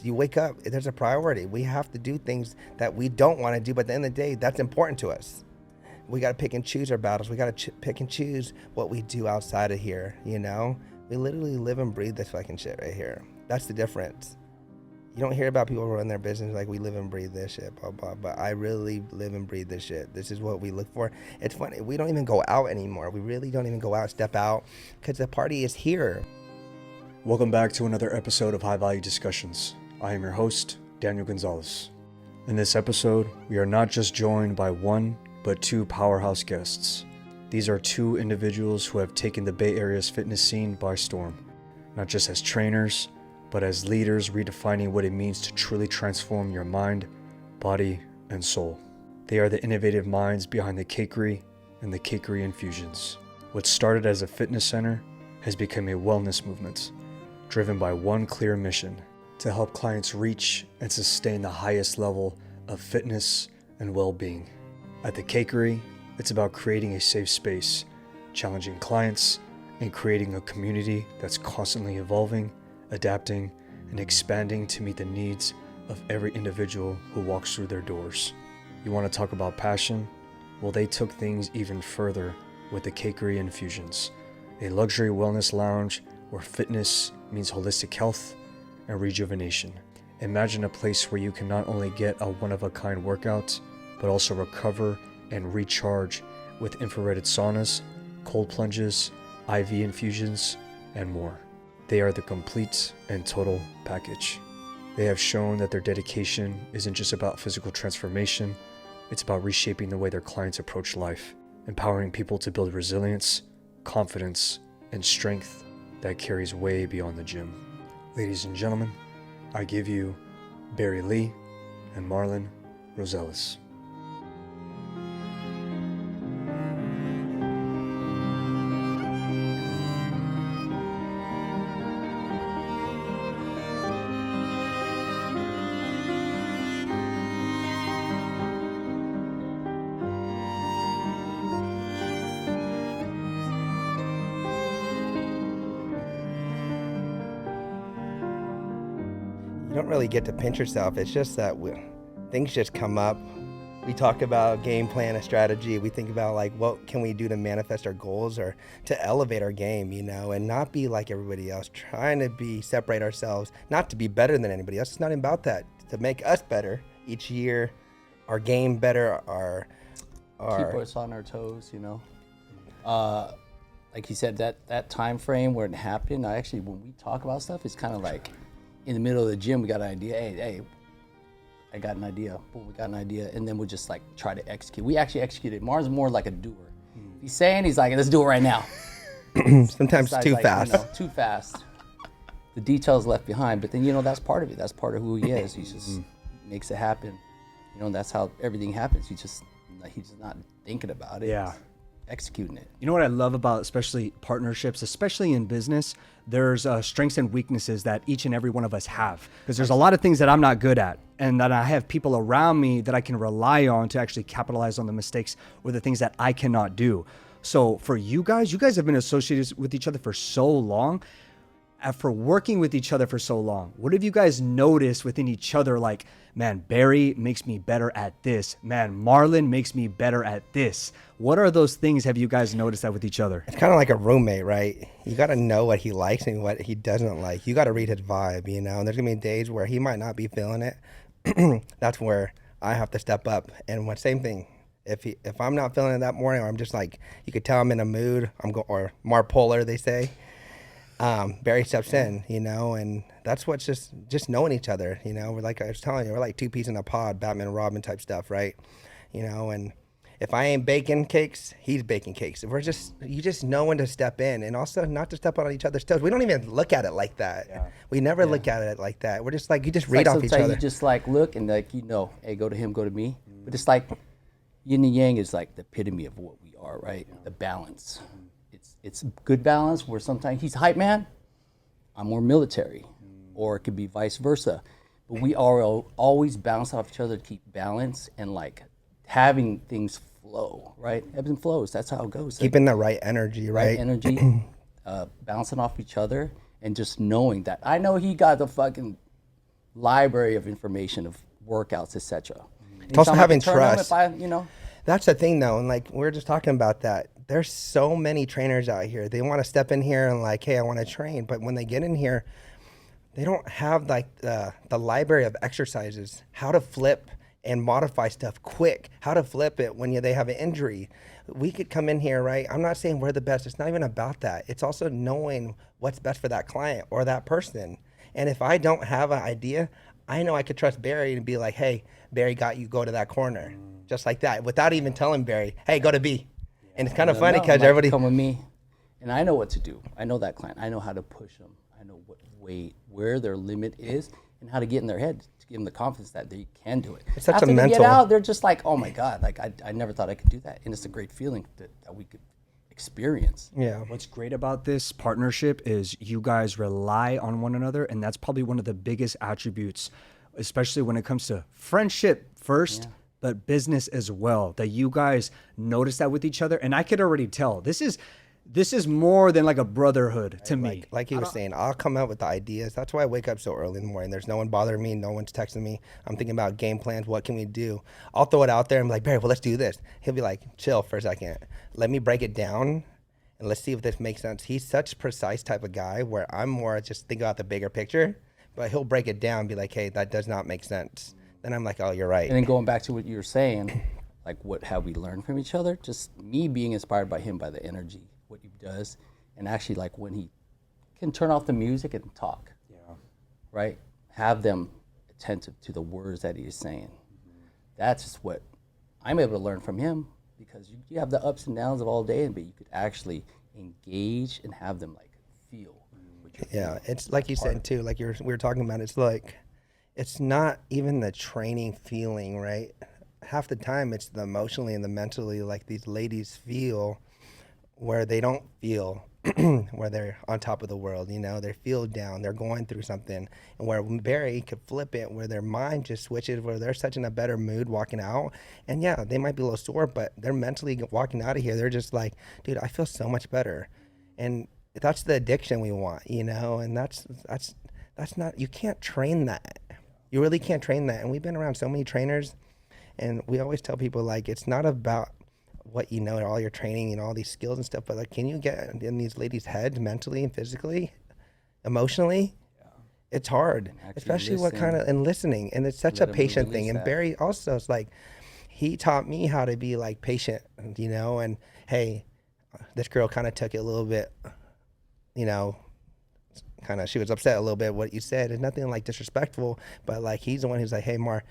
You wake up, there's a priority. We have to do things that we don't want to do, but at the end of the day, that's important to us. We got to pick and choose our battles. We got to pick and choose what we do outside of here, you know? We literally live and breathe this fucking shit right here. That's the difference. You don't hear about people who run their business like we live and breathe this shit, blah, blah, but I really live and breathe this shit. This is what we look for. It's funny, we don't even go out anymore. We really don't even go out, step out, because the party is here. Welcome back to another episode of High Value Discussions. I am your host, Daniel Gonzalez. In this episode, we are not just joined by one, but two powerhouse guests. These are two individuals who have taken the Bay Area's fitness scene by storm, not just as trainers, but as leaders redefining what it means to truly transform your mind, body, and soul. They are the innovative minds behind the Cakery and the Cakery Infusions. What started as a fitness center has become a wellness movement, driven by one clear mission: to help clients reach and sustain the highest level of fitness and well-being. At the Cakery, it's about creating a safe space, challenging clients, and creating a community that's constantly evolving, adapting, and expanding to meet the needs of every individual who walks through their doors. You want to talk about passion? Well, they took things even further with the Cakery Infusions, a luxury wellness lounge where fitness means holistic health and rejuvenation. Imagine a place where you can not only get a one-of-a-kind workout, but also recover and recharge with infrared saunas, cold plunges, IV infusions, and more. They are the complete and total package. They have shown that their dedication isn't just about physical transformation, it's about reshaping the way their clients approach life, empowering people to build resilience, confidence, and strength that carries way beyond the gym. Ladies and gentlemen, I give you Barry Lee and Marlon Rosales. You don't really get to pinch yourself. It's just that things just come up. We talk about game plan, a strategy. We think about like, what can we do to manifest our goals or to elevate our game, you know, and not be like everybody else, trying to separate ourselves, not to be better than anybody else. It's not about that. To make us better each year, our game better, our keep us on our toes, you know. Like you said, that time frame where it happened, when we talk about stuff, it's kind of like in the middle of the gym, we got an idea. Hey, I got an idea. Boom, we got an idea. And then we'll just like try to execute. We actually executed. Mars more like a doer. If he's saying, he's like, let's do it right now. Sometimes too fast. You know, too fast. The details left behind. But then, you know, that's part of it. That's part of who he is. He just makes it happen. You know, and that's how everything happens. He's just not thinking about it. Yeah. Executing it. You know what I love about especially partnerships, especially in business, there's strengths and weaknesses that each and every one of us have. Because there's a lot of things that I'm not good at, and that I have people around me that I can rely on to actually capitalize on the mistakes or the things that I cannot do. So for you guys have been associated with each other for so long. For working with each other for so long, what have you guys noticed within each other? Like, man, Barry makes me better at this. Man, Marlon makes me better at this. What are those things have you guys noticed that with each other? It's kind of like a roommate, right? You got to know what he likes and what he doesn't like. You got to read his vibe, you know? And there's going to be days where he might not be feeling it. That's where I have to step up. And same thing. If I'm not feeling it that morning, or I'm just like, you could tell I'm in a mood, or more polar, they say. Barry steps in, you know, and that's what's just knowing each other, you know. We're like, I was telling you, we're like two peas in a pod, Batman and Robin type stuff, right? You know, and if I ain't baking cakes, he's baking cakes. You just know when to step in, and also not to step on each other's toes. We don't even look at it like that. Yeah. We never look at it like that. We're just like, you just read off each other. You just like look and like, you know, hey, go to him, go to me. But it's like yin and yang is like the epitome of what we are, right? The balance. It's good balance where sometimes he's hype man, I'm more military, or it could be vice versa. But we are always bounce off each other to keep balance and like having things flow, right? Ebbs and flows, that's how it goes. Keeping the right energy, right? Right energy, bouncing off each other and just knowing that I know he got the fucking library of information of workouts, etc. It's also having trust. If I, you know, That's the thing though, and like we are just talking about that. There's so many trainers out here. They want to step in here and like, hey, I want to train, but when they get in here, they don't have like the library of exercises, how to flip and modify stuff quick, how to flip it when they have an injury. We could come in here, right? I'm not saying we're the best. It's not even about that. It's also knowing what's best for that client or that person. And if I don't have an idea, I know I could trust Barry and be like, hey, Barry got you, go to that corner. Just like that, without even telling Barry, hey, go to B. And it's kind of funny because everybody come with me, and I know what to do. I know that client. I know how to push them. I know what weight, where their limit is, and how to get in their head to give them the confidence that they can do it. It's such After a they mental. get out, they're just like, oh my God, like I never thought I could do that, and it's a great feeling that we could experience. Yeah. What's great about this partnership is you guys rely on one another, and that's probably one of the biggest attributes, especially when it comes to friendship first, but business as well, that you guys notice that with each other. And I could already tell this is more than like a brotherhood to me. Like he was saying, I'll come out with the ideas. That's why I wake up so early in the morning. There's no one bothering me. No one's texting me. I'm thinking about game plans. What can we do? I'll throw it out there and be like, Barry, well, let's do this. He'll be like, chill for a second. Let me break it down and let's see if this makes sense. He's such a precise type of guy where I'm more just think about the bigger picture, but he'll break it down and be like, hey, that does not make sense. Then I'm like, oh, you're right. And then going back to what you were saying, like what have we learned from each other? Just me being inspired by him, by the energy, what he does, and actually like when he can turn off the music and talk. Yeah. Right? Have them attentive to the words that he is saying. That's just what I'm able to learn from him, because you have the ups and downs of all day, but you could actually engage and have them like feel what you're feeling. It's like you said too, like we were talking about, it's like, it's not even the training feeling, right? Half the time it's the emotionally and the mentally, like these ladies feel where they don't feel where they're on top of the world, you know, they feel down, they're going through something, and where Barry could flip it, where their mind just switches, where they're such in a better mood walking out, and yeah, they might be a little sore, but they're mentally walking out of here, they're just like, dude, I feel so much better. And that's the addiction we want, you know, and that's not, you can't train that. You really can't train that. And we've been around so many trainers, and we always tell people, like, it's not about what you know, all your training and all these skills and stuff, but like, can you get in these ladies' heads mentally and physically, emotionally? Yeah. It's hard, especially what kind of, and listening. And it's such a patient thing. And Barry also is like, he taught me how to be like patient, you know, and hey, this girl kind of took it a little bit, you know, she was upset a little bit what you said. It's nothing like disrespectful, but like he's the one who's like, hey, Mar,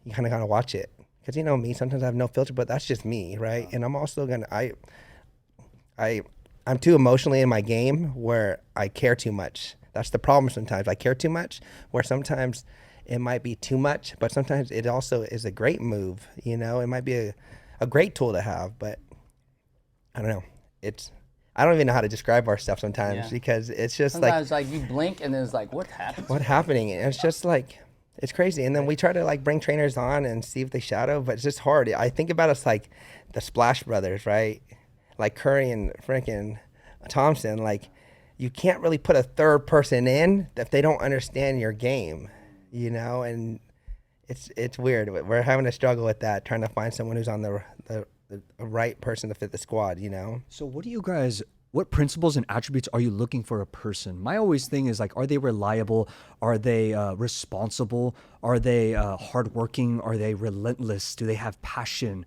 you kind of gotta watch it, because you know me, sometimes I have no filter, but that's just me, right? And I'm also I'm too emotionally in my game where I care too much. That's the problem sometimes. I care too much, where sometimes it might be too much, but sometimes it also is a great move, you know? It might be a great tool to have, but I don't know. I don't even know how to describe our stuff sometimes, because it's just sometimes like you blink and then it's like, what happened? What's happening? And it's just like, it's crazy. And then we try to like bring trainers on and see if they shadow, but it's just hard. I think about us like the Splash Brothers, right? Like Curry and freaking Thompson. Like, you can't really put a third person in if they don't understand your game, you know? And it's weird. We're having a struggle with that, trying to find someone who's on the right person to fit the squad, you know? So what principles and attributes are you looking for a person? My always thing is like, are they reliable? Are they responsible? Are they hardworking? Are they relentless? Do they have passion?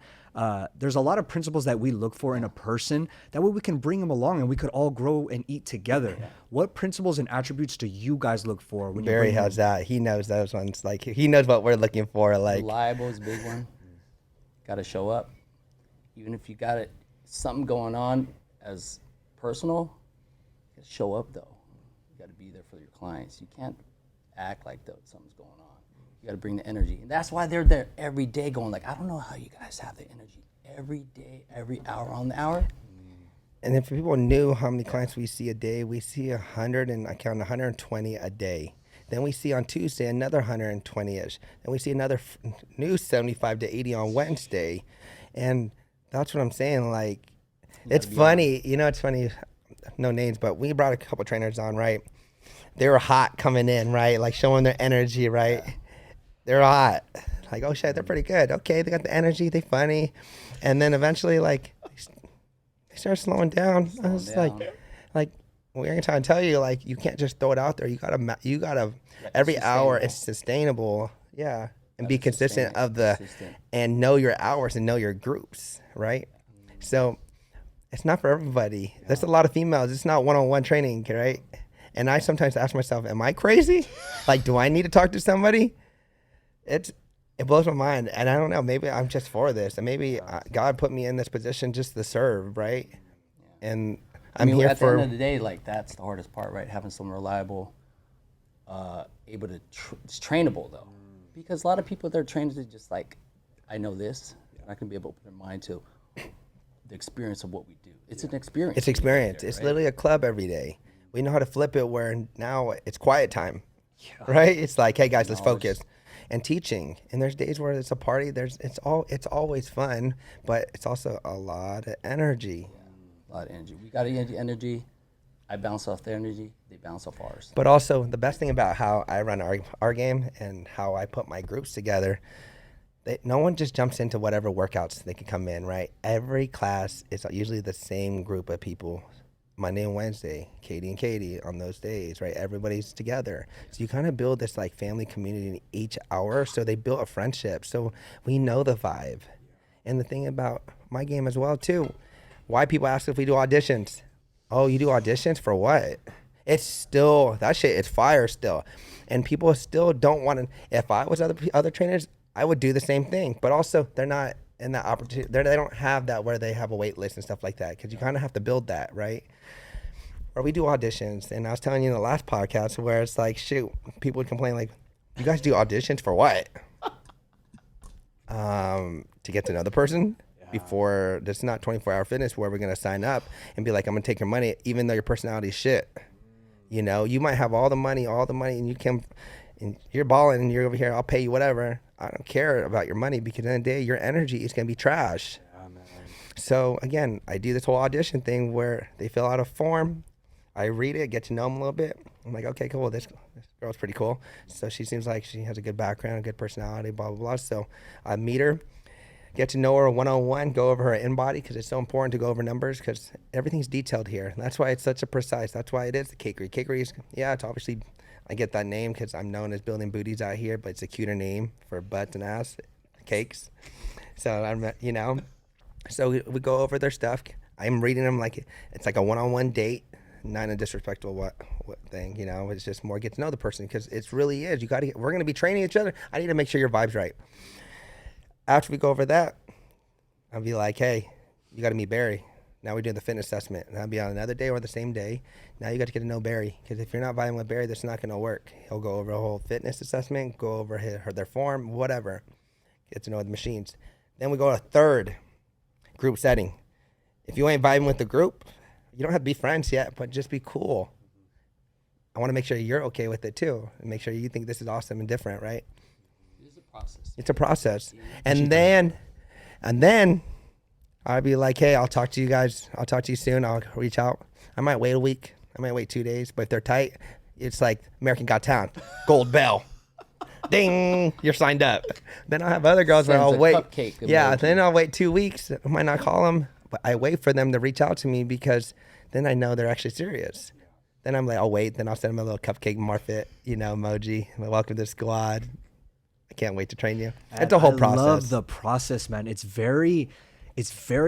There's a lot of principles that we look for in a person. That way we can bring them along and we could all grow and eat together. Yeah. What principles and attributes do you guys look for? When Barry has that. He knows those ones. Like, he knows what we're looking for. Like, reliable is a big one. Got to show up. Even if you got something going on as personal, you gotta show up though. You got to be there for your clients. You can't act like something's going on. You got to bring the energy. And that's why they're there every day going like, I don't know how you guys have the energy every day, every hour on the hour. And if people knew how many clients we see a day, we see 100 and I count 120 a day. Then we see on Tuesday another 120-ish. Then we see another new 75 to 80 on Wednesday. And that's what I'm saying. Like, it's funny. You know, it's funny. No names, but we brought a couple trainers on, right? they were hot coming in, right? Like showing their energy, right? Yeah. They're hot. Like, oh shit, they're pretty good. Okay, they got the energy, they funny. And then eventually, like, they start slowing down. I was like, we're gonna try and tell you, like, you can't just throw it out there. You gotta every hour it's sustainable. Yeah. And be consistent and know your hours and know your groups, right? So it's not for everybody. There's a lot of females. It's not one-on-one training, right? And I sometimes ask myself, am I crazy? Like, do I need to talk to somebody? It blows my mind. And I don't know, maybe I'm just for this. And maybe God put me in this position just to serve, right? And I'm here at for... the end of the day, like, that's the hardest part, right? Having someone reliable, able to, it's trainable, though. Because a lot of people, they're trained to just like, I know this, and I can be able to open their mind to the experience of what we do. It's an experience. It's experience. There, it's right? Literally a club every day. We know how to flip it where now it's quiet time, right? It's like, hey guys, let's focus. And teaching. And there's days where it's a party. It's always fun, but it's also a lot of energy. Yeah, a lot of energy. We got energy. I bounce off their energy. They bounce off ours. But also the best thing about how I run our game and how I put my groups together, no one just jumps into whatever workouts they can come in, right? Every class is usually the same group of people. Monday and Wednesday, Katie and Katie on those days, right? Everybody's together. So you kind of build this like family community each hour. So they built a friendship. So we know the vibe. And the thing about my game as well too, why people ask if we do auditions. Oh, you do auditions for what? It's still, that shit is fire still. And people still don't want to, if I was other trainers, I would do the same thing. But also they're not in that opportunity. They don't have that where they have a wait list and stuff like that. Cause you kind of have to build that, right? Or we do auditions. And I was telling you in the last podcast where it's like, shoot, people would complain like, you guys do auditions for what? To get to know the person? Before, this is not 24-hour fitness where we're going to sign up and be like, I'm going to take your money, even though your personality is shit. You know, you might have all the money, and you can, and you're balling, and you're over here, I'll pay you whatever. I don't care about your money because at the end of the day, your energy is going to be trash. Yeah, man. So, again, I do this whole audition thing where they fill out a form. I read it, get to know them a little bit. I'm like, okay, cool. This girl's pretty cool. So she seems like she has a good background, a good personality, blah, blah, blah. So I meet her. Get to know her one-on-one, go over her in-body because it's so important to go over numbers because everything's detailed here. And that's why it's such a precise. That's why it is the Cakery. Cakery is, yeah, it's obviously, I get that name because I'm known as building booties out here, but it's a cuter name for butts and ass cakes. So, so we go over their stuff. I'm reading them like it's like a one-on-one date, not in a disrespectful what thing, it's just more get to know the person because it really is. We're going to be training each other. I need to make sure your vibe's right. After we go over that, I'll be like, hey, you got to meet Barry. Now we're doing the fitness assessment. And I'll be on another day or the same day. Now you got to get to know Barry. Because if you're not vibing with Barry, that's not going to work. He'll go over a whole fitness assessment, go over their form, whatever. Get to know the machines. Then we go to a third group setting. If you ain't vibing with the group, you don't have to be friends yet, but just be cool. I want to make sure you're okay with it too. And make sure you think this is awesome and different, right? It's a process. And then I'll be like, hey, I'll talk to you guys. I'll talk to you soon. I'll reach out. I might wait a week. I might wait 2 days. But if they're tight, it's like American Got Talent. Gold bell. Ding. You're signed up. Then I'll have other girls where I'll wait. Yeah, then I'll wait 2 weeks. I might not call them. But I wait for them to reach out to me because then I know they're actually serious. Then I'm like, I'll wait. Then I'll send them a little cupcake Marfit, emoji. Welcome to the squad. I can't wait to train you. It's a whole process. I love the process, man. It's very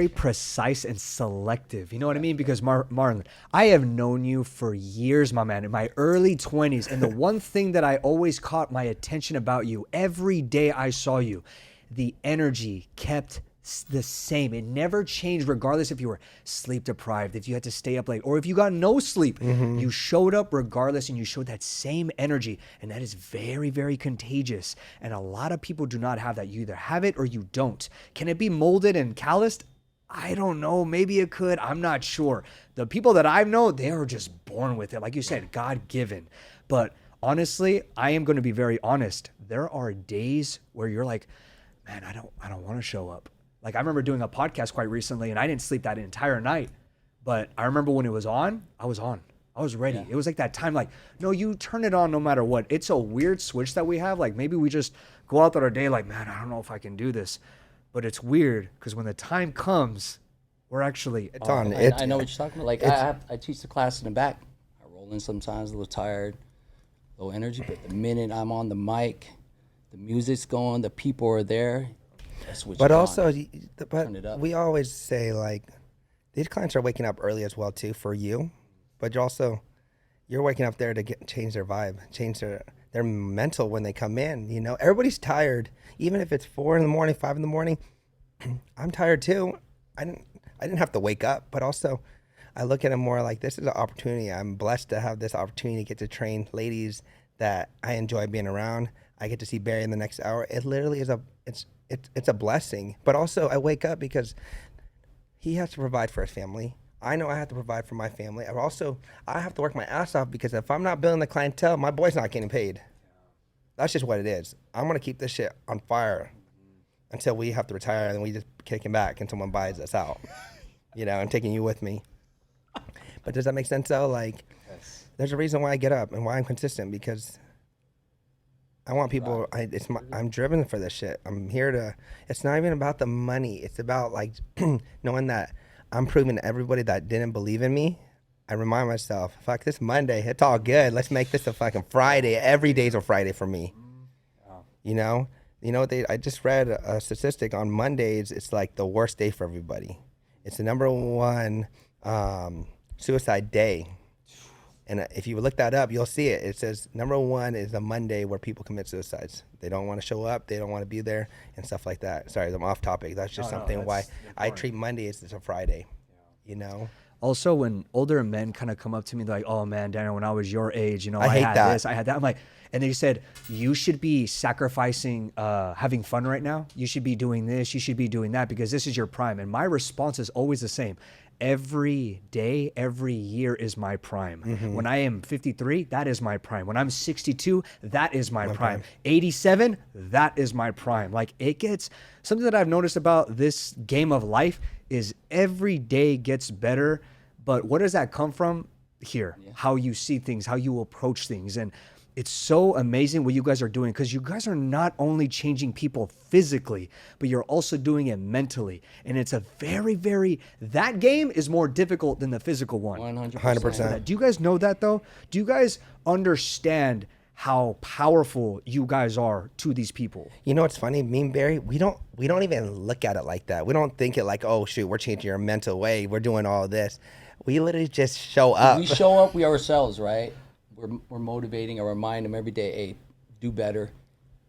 precise and selective. You know what I mean? Because Marlon, I have known you for years, my man, in my early 20s. And the one thing that I always caught my attention about you, every day I saw you, the energy kept the same. It never changed, regardless if you were sleep deprived, if you had to stay up late, or if you got no sleep. Mm-hmm. You showed up regardless, and you showed that same energy, and that is very, very contagious. And a lot of people do not have that. You either have it or you don't. Can it be molded and calloused? I don't know. Maybe it could. I'm not sure. The people that I know, they are just born with it. Like you said, God-given. But honestly, I am going to be very honest. There are days where you're like, man, I don't want to show up. Like, I remember doing a podcast quite recently, and I didn't sleep that entire night. But I remember when it was on, I was on. I was ready. It was like that time, like, no, you turn it on no matter what. It's a weird switch that we have. Like, maybe we just go out there our day like, man, I don't know if I can do this. But it's weird because when the time comes, we're actually It's on. I know what you're talking about. Like I teach the class in the back. I roll in sometimes, a little tired, low energy. But the minute I'm on the mic, the music's going, the people are there. That's what. But you also, on. but we always say like, these clients are waking up early as well too for you, but you're waking up there to change their vibe, change their mental when they come in. You know, everybody's tired, even if it's 4 in the morning, 5 in the morning. I'm tired too. I didn't have to wake up, but also I look at it more like this is an opportunity. I'm blessed to have this opportunity to get to train ladies that I enjoy being around. I get to see Barry in the next hour. It literally is it's a blessing. But also I wake up because he has to provide for his family. I know I have to provide for my family. I have to work my ass off because if I'm not building the clientele, my boy's not getting paid. That's just what it is. I'm gonna keep this shit on fire until we have to retire and we just kick him back and someone buys us out. You know, and taking you with me. But does that make sense though? Like, there's a reason why I get up and why I'm consistent because I want people. I'm driven for this shit. I'm here to. It's not even about the money. It's about like knowing that I'm proving to everybody that didn't believe in me. I remind myself, fuck this Monday. It's all good. Let's make this a fucking Friday. Every day's a Friday for me. You know what I just read a statistic on Mondays. It's like the worst day for everybody. It's the number one suicide day. And if you look that up, you'll see it. It says number one is a Monday where people commit suicides. They don't want to show up. They don't want to be there and stuff like that. Sorry, I'm off topic. That's just something why I treat Monday as a Friday, you know? Also, when older men kind of come up to me, they're like, oh man, Daniel, when I was your age, you know, I hate had that. this, I had that. I'm like, and they said, you should be sacrificing having fun right now. You should be doing this. You should be doing that because this is your prime. And my response is always the same. Every day, every year is my prime. When I am 53, that is my prime. When I'm 62, that is my prime. 87, that is my prime. Like it gets, something that I've noticed about this game of life is every day gets better. But what does that come from? Here, how you see things, how you approach things. And it's so amazing what you guys are doing because you guys are not only changing people physically, but you're also doing it mentally. And it's a that game is more difficult than the physical one. 100%. Do you guys know that though? Do you guys understand how powerful you guys are to these people? You know what's funny? Me and Barry, we don't even look at it like that. We don't think it like, oh shoot, we're changing your mental way. We're doing all this. We literally just show up. We show up, we ourselves, right? We're motivating or remind them every day, hey, do better,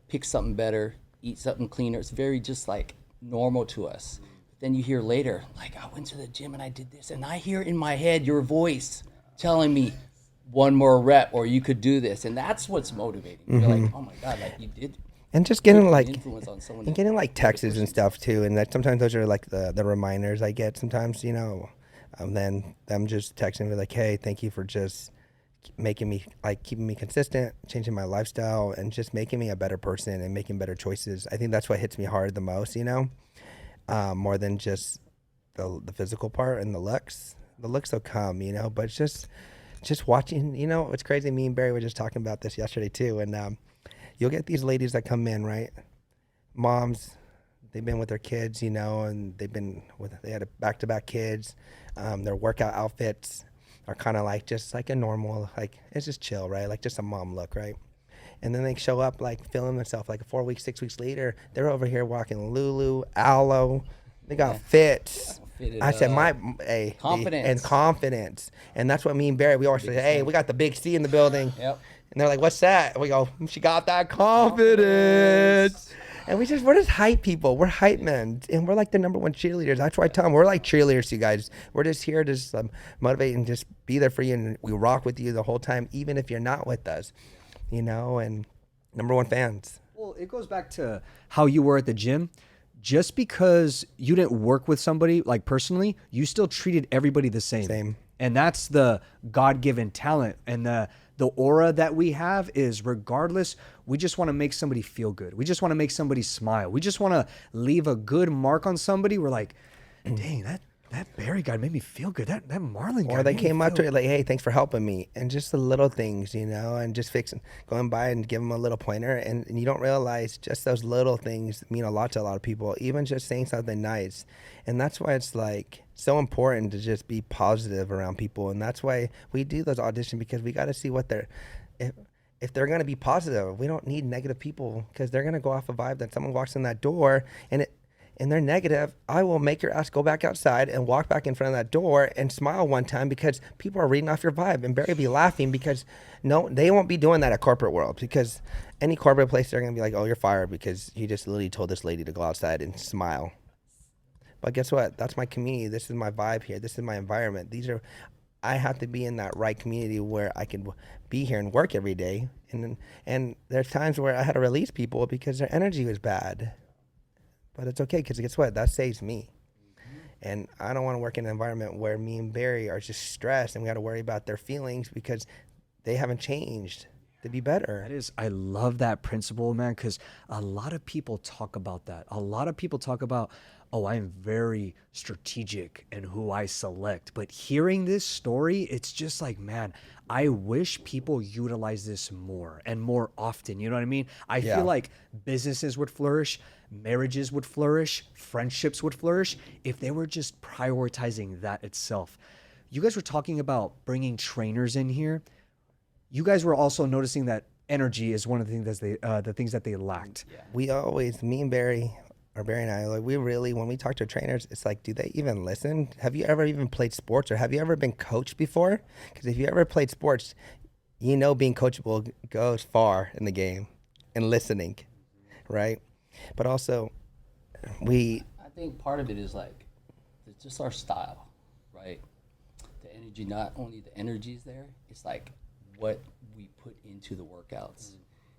pick something better, eat something cleaner. It's very just like normal to us. Then you hear later, like I went to the gym and I did this, and I hear in my head your voice telling me one more rep or you could do this, and that's what's motivating. You're like, oh my god, like you did. And just getting influence on someone. and getting like texts and stuff too, and that sometimes those are like the reminders I get sometimes, you know. Then them just texting me like, hey, thank you for just making me like keeping me consistent, changing my lifestyle, and just making me a better person and making better choices. I think that's what hits me hard the most, you know, more than just the physical part and the looks. The looks will come, you know, but just watching, you know, it's crazy. Me and Barry were just talking about this yesterday too, and you'll get these ladies that come in, right? Moms, they've been with their kids, you know, and they had back-to-back kids. Their workout outfits are kind of like just like a normal, like it's just chill, right? Like just a mom look, right? And then they show up like feeling themselves like 4 weeks, 6 weeks later, they're over here walking Lulu, Aloe. They got fits. I said, confidence. And that's what me and Barry, we always say, hey, we got the big C in the building. Yep. And they're like, what's that? We go, she got that confidence. And we're just hype people. We're hype men. And we're like the number one cheerleaders. That's why I tell them we're like cheerleaders to you guys. We're just here to just, motivate and just be there for you. And we rock with you the whole time, even if you're not with us, you know, and number one fans. Well, it goes back to how you were at the gym. Just because you didn't work with somebody like personally, you still treated everybody the same. And that's the God-given talent. And the aura that we have is regardless, we just want to make somebody feel good. We just want to make somebody smile. We just want to leave a good mark on somebody. We're like, dang, That Barry guy made me feel good. That Marlon guy Or they made me came up feel to it like, hey, thanks for helping me. And just the little things, and just fixing, going by and give them a little pointer. And you don't realize just those little things mean a lot to a lot of people, even just saying something nice. And that's why it's like so important to just be positive around people. And that's why we do those auditions, because we got to see what they're, if they're going to be positive. We don't need negative people, because they're going to go off a vibe that someone walks in that door and they're negative. I will make your ass go back outside and walk back in front of that door and smile one time, because people are reading off your vibe. And Barry will be laughing, because no, they won't be doing that at corporate world, because any corporate place, they're going to be like, oh, you're fired because you just literally told this lady to go outside and smile. But guess what? That's my community. This is my vibe here. This is my environment. I have to be in that right community where I can be here and work every day. And there's times where I had to release people because their energy was bad. But it's okay, because guess what? That saves me. And I don't want to work in an environment where me and Barry are just stressed and we got to worry about their feelings because they haven't changed to be better. That is, I love that principle, man, because a lot of people talk about that. A lot of people talk about, oh, I'm very strategic in who I select. But hearing this story, it's just like, man, I wish people utilize this more and more often. You know what I mean? I Yeah. feel like businesses would flourish, marriages would flourish, friendships would flourish if they were just prioritizing that itself. You guys were talking about bringing trainers in here. You guys were also noticing that energy is one of the things that they lacked. We always, me and Barry, or Barry and I, like, we really, when we talk to trainers, it's like, do they even listen? Have you ever even played sports, or have you ever been coached before? Because if you ever played sports, being coachable goes far in the game, and listening, right? But also, I think part of it is like, it's just our style, right? The energy, not only the energy is there, it's like what we put into the workouts.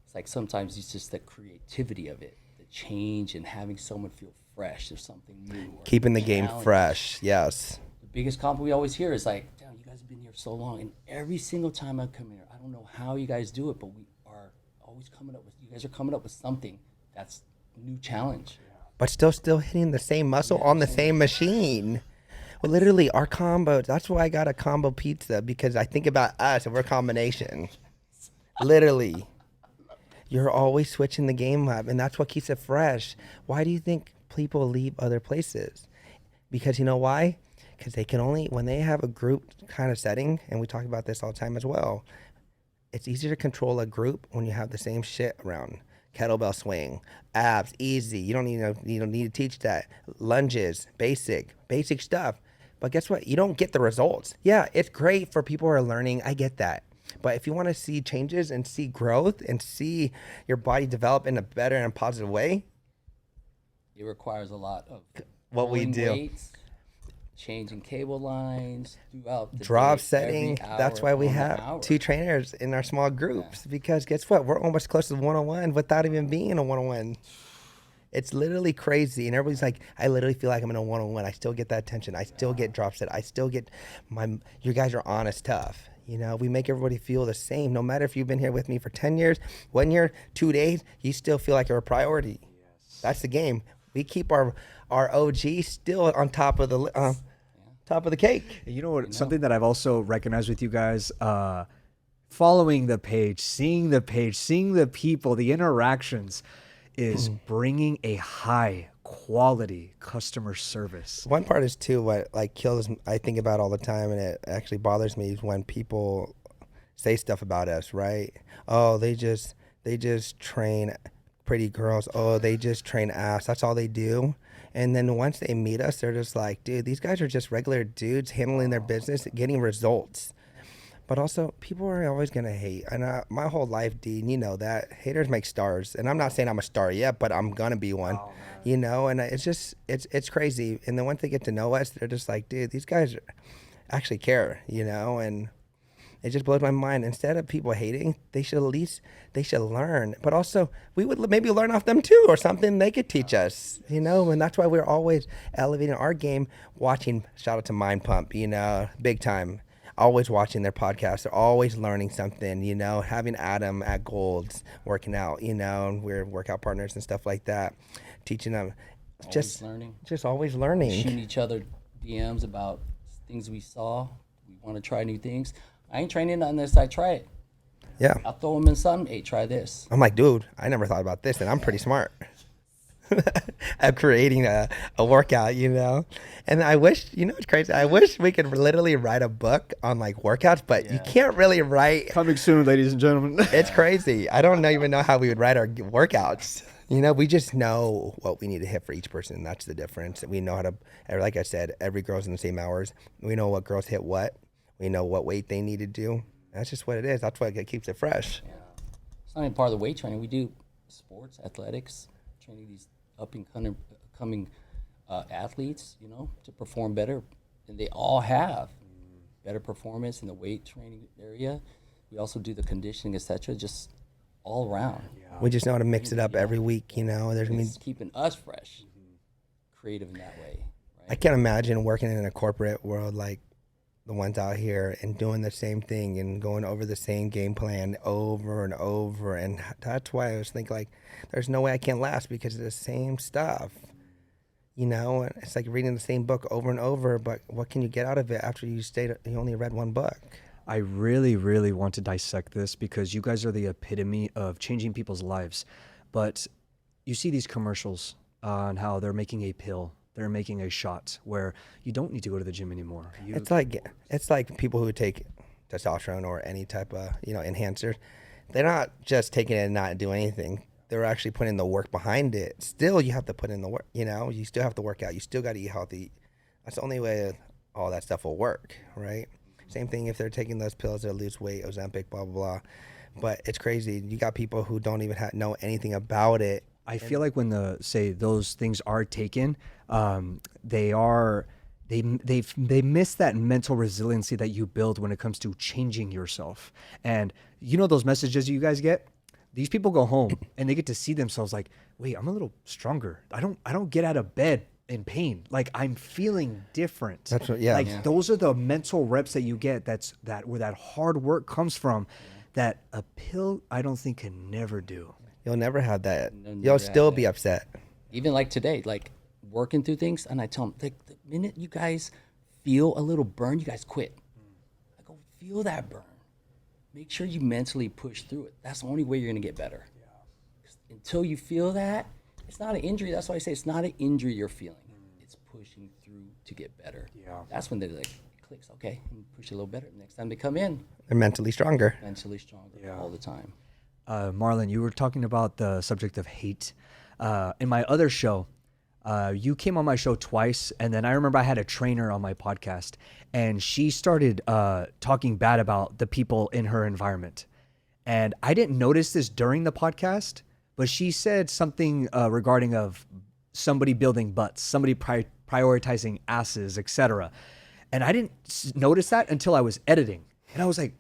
It's like sometimes it's just the creativity of it, the change, and having someone feel fresh. There's something new. Or keeping the game challenge. fresh, yes. The biggest compliment we always hear is like, damn, you guys have been here so long. And every single time I come here, I don't know how you guys do it, but we are always you guys are coming up with something that's new challenge. But still hitting the same muscle on the same machine. Well, literally, our combo, that's why I got a combo pizza, because I think about us and we're a combination. Literally. You're always switching the game up, and that's what keeps it fresh. Why do you think people leave other places? Because you know why? Because they can only, when they have a group kind of setting, and we talk about this all the time as well, it's easier to control a group when you have the same shit around. Kettlebell swing, abs, easy. You don't need to teach that. Lunges, basic stuff. But guess what? You don't get the results. Yeah, it's great for people who are learning. I get that. But if you want to see changes and see growth and see your body develop in a better and positive way, It requires a lot of what we pulling do. weights, changing cable lines throughout the Drop day, setting. every That's hour why we on the have hour. 2 trainers in our small groups, because guess what? We're almost close to 101 without even being a 101. It's literally crazy. And everybody's like, I literally feel like I'm in a 101. I still get that tension. I still get drop set. I still get you guys are honest tough. We make everybody feel the same. No matter if you've been here with me for 10 years, 1 year, 2 days, you still feel like you're a priority. Yes. That's the game. We keep our OG still on top of the cake. You know what? Something that I've also recognized with you guys, following the page, seeing the people, the interactions, is bringing a high quality customer service. One part is too what like kills I think about all the time, and it actually bothers me, is when people say stuff about us, right? Oh, they just train pretty girls. Oh, they just train ass. That's all they do. And then once they meet us, they're just like, dude, these guys are just regular dudes handling their business, getting results. But also, people are always going to hate. And my whole life, Dean, you know that. Haters make stars. And I'm not saying I'm a star yet, but I'm going to be one. And it's just, it's crazy. And then once they get to know us, they're just like, dude, these guys actually care, and it just blows my mind. Instead of people hating, they should learn. But also, we would maybe learn off them too, or something they could teach us, and that's why we're always elevating our game, watching, shout out to Mind Pump, big time. Always watching their podcasts. They're always learning something, having Adam at Gold's working out, and we're workout partners and stuff like that, teaching them. Always learning. Just always learning. Shooting each other DMs about things we saw. We want to try new things. I ain't training unless I try it. Yeah. I'll throw them in something. Hey, try this. I'm like, dude, I never thought about this, and I'm pretty smart at creating a workout, you know? And I wish, you know, it's crazy. I wish we could literally write a book on like workouts, but you can't really write. Coming soon, ladies and gentlemen. It's crazy. I don't even know how we would write our workouts. You know, we just know what we need to hit for each person. That's the difference. We know how to, like I said, every girl's in the same hours. We know what girls hit what. We know what weight they need to do. That's just what it is. That's what keeps it fresh. Yeah. It's not even part of the weight training. We do sports, athletics, training these up and coming athletes, you know, to perform better. And they all have better performance in the weight training area. We also do the conditioning, etc. Just all around. Yeah. We just know how to mix it up every week, you know. There's gonna be keeping us fresh, creative in that way. Right? I can't imagine working in a corporate world like the ones out here and doing the same thing and going over the same game plan over and over. And that's why I was thinking, like, there's no way I can last because of the same stuff. You know, it's like reading the same book over and over, but what can you get out of it after you only read one book? I really, really want to dissect this because you guys are the epitome of changing people's lives. But you see these commercials on how they're making a pill, they're making a shot where you don't need to go to the gym anymore. It's like people who take testosterone or any type of, you know, enhancer. They're not just taking it and not doing anything. They're actually putting the work behind it. Still, you have to put in the work. You know, you still have to work out. You still got to eat healthy. That's the only way all that stuff will work, right? Same thing if they're taking those pills to lose weight, Ozempic, blah, blah, blah. But it's crazy. You got people who don't even know anything about it. I feel like when those things are taken, they miss that mental resiliency that you build when it comes to changing yourself. And you know those messages you guys get? These people go home and they get to see themselves like, wait, I'm a little stronger. I don't get out of bed in pain. Like I'm feeling different. That's what, yeah. Like those are the mental reps that you get. Where that hard work comes from. That a pill I don't think can never do. You'll never have that. You'll still be upset. Even like today, like working through things, and I tell them, like the minute you guys feel a little burn, you guys quit. I go, feel that burn. Make sure you mentally push through it. That's the only way you're gonna get better. Until you feel that, it's not an injury. That's why I say it's not an injury you're feeling. It's pushing through to get better. Yeah. That's when they're like, it clicks. Okay, and push a little better. Next time they come in, they're mentally stronger. All the time. Marlon, you were talking about the subject of hate. In my other show, you came on my show twice, and then I remember I had a trainer on my podcast, and she started talking bad about the people in her environment. And I didn't notice this during the podcast, but she said something regarding of somebody building butts, somebody prioritizing asses, etc. And I didn't notice that until I was editing. And I was like,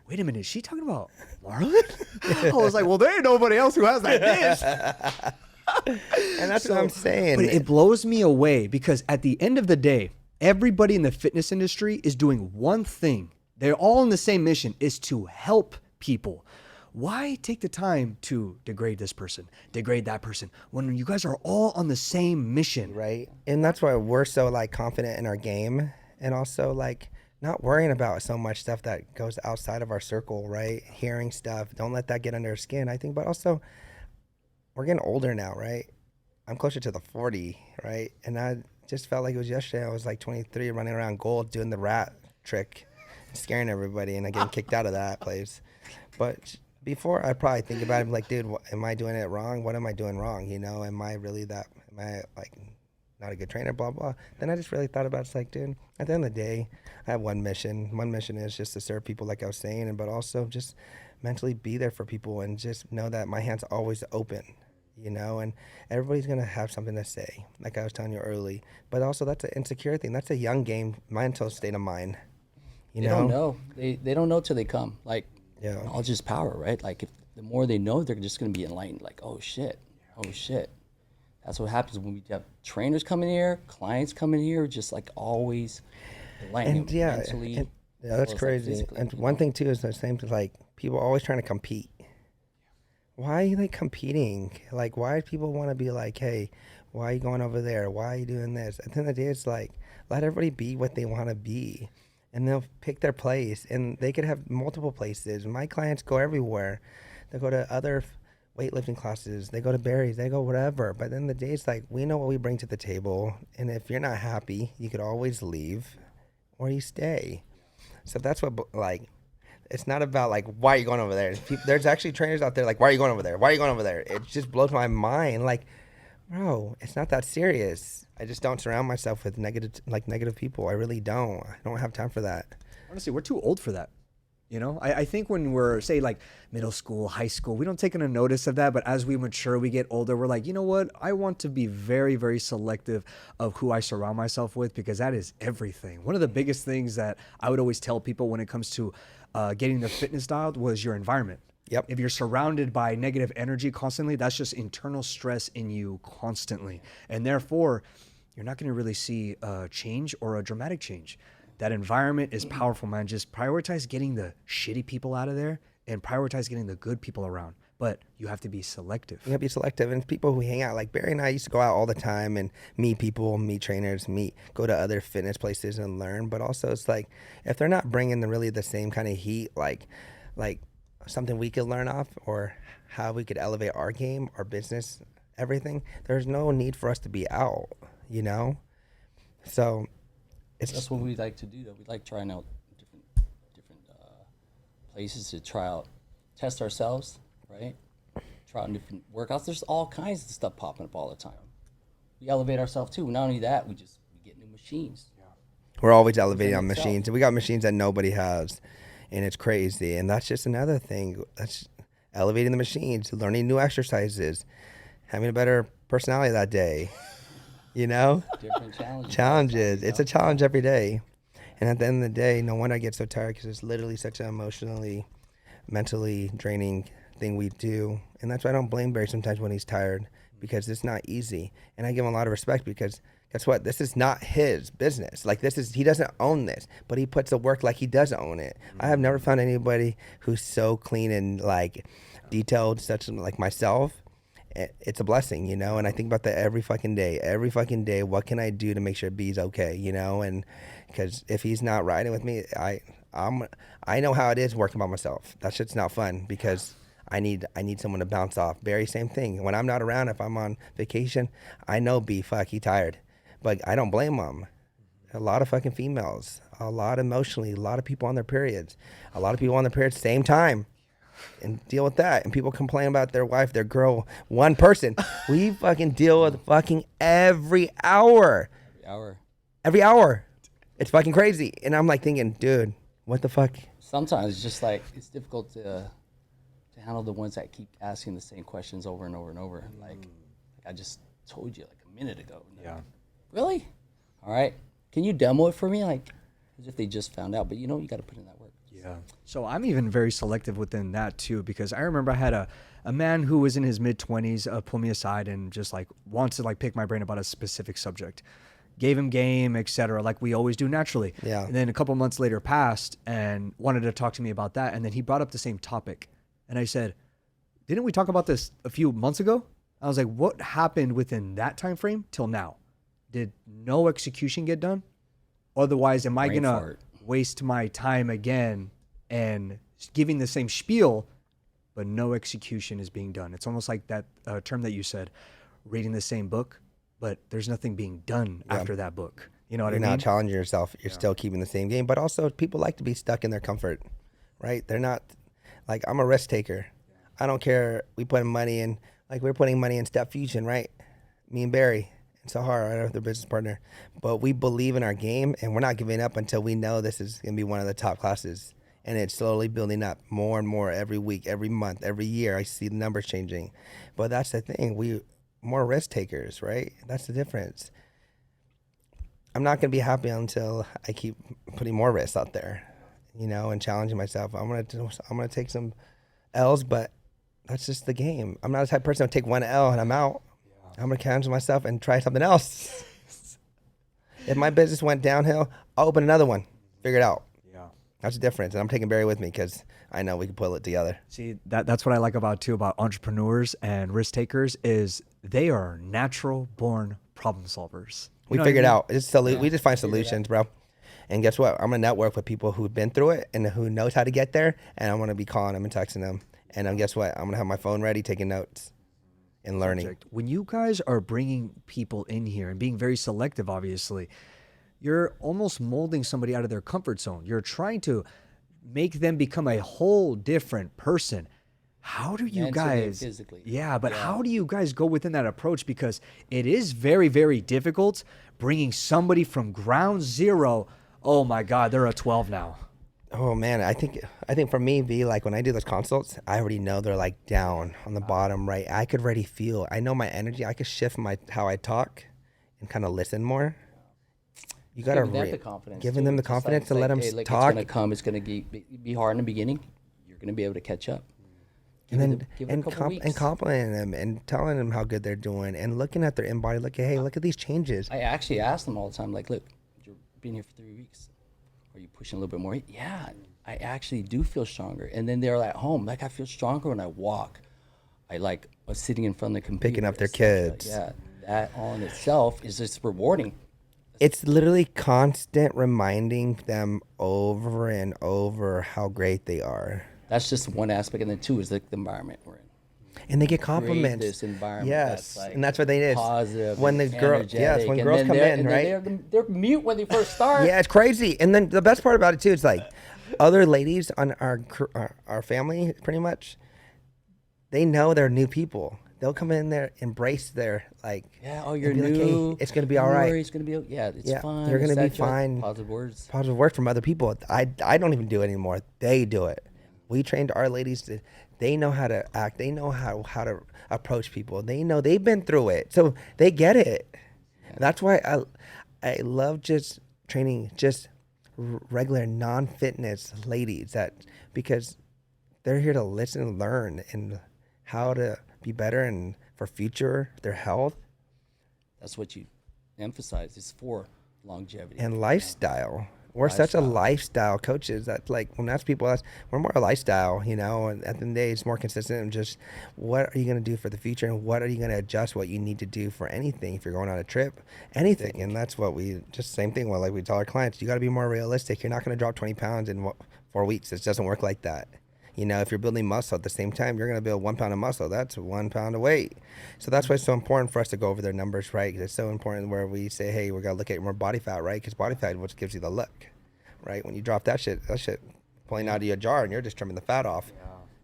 wait a minute, is she talking about Marlon? I was like, well, there ain't nobody else who has that dish. And that's what I'm saying. But it blows me away because at the end of the day, everybody in the fitness industry is doing one thing. They're all on the same mission, is to help people. Why take the time to degrade this person, degrade that person, when you guys are all on the same mission? Right. And that's why we're so like confident in our game, and also like not worrying about so much stuff that goes outside of our circle, right? Hearing stuff. Don't let that get under our skin, I think. But also, we're getting older now, right? I'm closer to the 40, right? And I just felt like it was yesterday. I was like 23 running around gold doing the rat trick, scaring everybody, and I getting kicked out of that place. But before, I probably think about it like, dude, am I doing it wrong? What am I doing wrong? You know, am I like not a good trainer, blah, blah. Then I just really thought about it. It's like, dude, at the end of the day, I have one mission. One mission is just to serve people like I was saying, but also just mentally be there for people and just know that my hand's always open, you know, and everybody's going to have something to say, like I was telling you early. But also that's an insecure thing. That's a young game, mental state of mind, you know? They don't know. They don't know till they come. Like, yeah. Knowledge is power, right? Like, if the more they know, they're just going to be enlightened. Like, oh, shit. That's what happens when we have trainers coming here, clients coming here, just like always enlightened mentally. Yeah, that's crazy. And one thing too is the same thing, like people always trying to compete. why are you like competing? Like, why do people want to be like, hey, why are you going over there? Why are you doing this? At the end of the day, it's like, let everybody be what they want to be. And they'll pick their place. And they could have multiple places. My clients go everywhere. They go to other weightlifting classes. They go to Barry's. They go whatever. But at the end of the day, it's like, we know what we bring to the table. And if you're not happy, you could always leave or you stay. So that's what, like, it's not about like, why are you going over there? There's actually trainers out there like, why are you going over there? Why are you going over there? It just blows my mind. Like, bro, it's not that serious. I just don't surround myself with negative people. I really don't. I don't have time for that. Honestly, we're too old for that. You know, I think when we're, say, like middle school, high school, we don't take any notice of that. But as we mature, we get older, we're like, you know what? I want to be very, very selective of who I surround myself with, because that is everything. One of the biggest things that I would always tell people when it comes to getting their fitness dialed was your environment. Yep. If you're surrounded by negative energy constantly, that's just internal stress in you constantly. And therefore, you're not going to really see a change or a dramatic change. That environment is powerful, man. Just prioritize getting the shitty people out of there and prioritize getting the good people around. But you have to be selective. You have to be selective. And people who hang out, like Barry and I used to go out all the time and meet people, meet trainers, go to other fitness places and learn. But also it's like, if they're not bringing really the same kind of heat, like something we could learn off or how we could elevate our game, our business, everything, there's no need for us to be out, you know? So that's what we like to do, though. We like trying out different places to try out, test ourselves, right? Try out different workouts. There's all kinds of stuff popping up all the time. We elevate ourselves too. Not only that, we get new machines. we're always elevating on machines. And we got machines that nobody has. And it's crazy. And that's just another thing. That's elevating the machines, learning new exercises, having a better personality that day. You know? Different challenges. Challenges. It's a challenge every day. And at the end of the day, no wonder I get so tired, because it's literally such an emotionally, mentally draining thing we do. And that's why I don't blame Barry sometimes when he's tired, because it's not easy. And I give him a lot of respect, because guess what? This is not his business. Like, he doesn't own this, but he puts the work like he does own it. I have never found anybody who's so clean and like detailed, such like myself. It's a blessing, you know, and I think about that every fucking day. What can I do to make sure B's okay, you know? And because if he's not riding with me, I know how it is working by myself. That shit's not fun, because I need someone to bounce off. Barry, same thing. When I'm not around, if I'm on vacation, I know B, he tired, but I don't blame him. A lot of fucking females, a lot emotionally, a lot of people on their periods, same time. And deal with that. And people complain about their wife, their girl, one person. We fucking deal with fucking every hour. Every hour. It's fucking crazy. And I'm like thinking, dude, what the fuck? Sometimes it's just like, it's difficult to handle the ones that keep asking the same questions over and over and over. Like I just told you like a minute ago. Yeah. Really? All right. Can you demo it for me? Like, as if they just found out. But you know, you got to put in that work. Yeah. So I'm even very selective within that too, because I remember I had a man who was in his mid-20s pull me aside and just like wants to like pick my brain about a specific subject. Gave him game, etc., like we always do naturally. Yeah. And then a couple months later passed and wanted to talk to me about that. And then he brought up the same topic. And I said, didn't we talk about this a few months ago? I was like, what happened within that time frame till now? Did no execution get done? Otherwise, am I going to waste my time again and giving the same spiel, but no execution is being done? It's almost like that term that you said, reading the same book, but there's nothing being done after that book. You know what I mean? You're not challenging yourself. You're still keeping the same game. But also, people like to be stuck in their comfort, right? They're not, like, I'm a risk taker. I don't care. We put money in, like we're putting money in Step Fusion, right? Me and Barry. And Sahara, their business partner. But we believe in our game, and we're not giving up until we know this is going to be one of the top classes. And it's slowly building up more and more every week, every month, every year. I see the numbers changing. But that's the thing. We more risk takers, right? That's the difference. I'm not going to be happy until I keep putting more risks out there, you know, and challenging myself. I'm going to take some L's, but that's just the game. I'm not the type of person to take one L and I'm out. I'm going to challenge myself and try something else. If my business went downhill, I'll open another one. Figure it out. Yeah. That's the difference. And I'm taking Barry with me, because I know we can pull it together. See, that's what I like about entrepreneurs and risk takers is they are natural born problem solvers. We know what I figured mean? out. We just find solutions, bro. And guess what? I'm gonna network with people who've been through it and who knows how to get there. And I'm gonna be calling them and texting them. And guess what? I'm gonna have my phone ready, taking notes and learning. Subject. When you guys are bringing people in here and being very selective, obviously, you're almost molding somebody out of their comfort zone. You're trying to make them become a whole different person. How do you Mentally and guys physically. Yeah, but how do you guys go within that approach, because it is very, very difficult bringing somebody from ground zero. Oh my god, they're a 12 now. Oh man, I think for me, be like when I do those consults, I already know they're like down on the bottom, right? I could already feel. I know my energy. I could shift how I talk, and kind of listen more. You gotta Giving them the confidence. giving too. them the It's just confidence to it's let them hey, look, talk, It's gonna come. It's gonna be hard in the beginning. You're gonna be able to catch up. and Give it a couple weeks. complimenting them and telling them how good they're doing and looking at their in-body. Look, hey, look at these changes. I actually ask them all the time, like, look, you've been here for 3 weeks. Are you pushing a little bit more? Yeah, I actually do feel stronger. And then they're at home, like I feel stronger when I walk. I like sitting in front of the computer. Picking up their etc. kids. Yeah, that on itself is just rewarding. It's literally constant reminding them over and over how great they are. That's just one aspect, and then two is like the environment we're in. And they get Create compliments. this environment Yes, that's like and that's what they did. positive When the and girl, yes, energetic, when and girls then come they're- in, and then right? they're mute when they first start. Yeah, it's crazy. And then the best part about it too is like other ladies on our family, pretty much, they know they're new people. They'll come in there, embrace their like. Yeah, oh, and you're be like, new. hey, it's gonna be Don't all right. worry, it's gonna be yeah, it's Yeah, fine. they're gonna be etc. fine. Positive words. Positive work from other people. I don't even do it anymore. They do it. We trained our ladies to. They know how to act. They know how to approach people. They know they've been through it, so they get it. And that's why I love just training just regular non-fitness ladies because they're here to listen and learn and how to be better and for future their health That's what you emphasize. It's for longevity. and lifestyle. We're such a lifestyle coaches that like when that's people we're more a lifestyle, you know, and at the end of the day it's more consistent and just what are you gonna do for the future and what are you gonna adjust what you need to do for anything if you're going on a trip, anything. And that's what we just same thing like we tell our clients, you gotta be more realistic. You're not gonna drop 20 pounds in 4 weeks. It doesn't work like that. You know, if you're building muscle at the same time, you're going to build 1 pound of muscle. That's 1 pound of weight. So that's why it's so important for us to go over their numbers, right? 'Cause it's so important where we say, hey, we got to look at more body fat, right? Because body fat is what gives you the look, right? When you drop that shit pulling out of your jar and you're just trimming the fat off,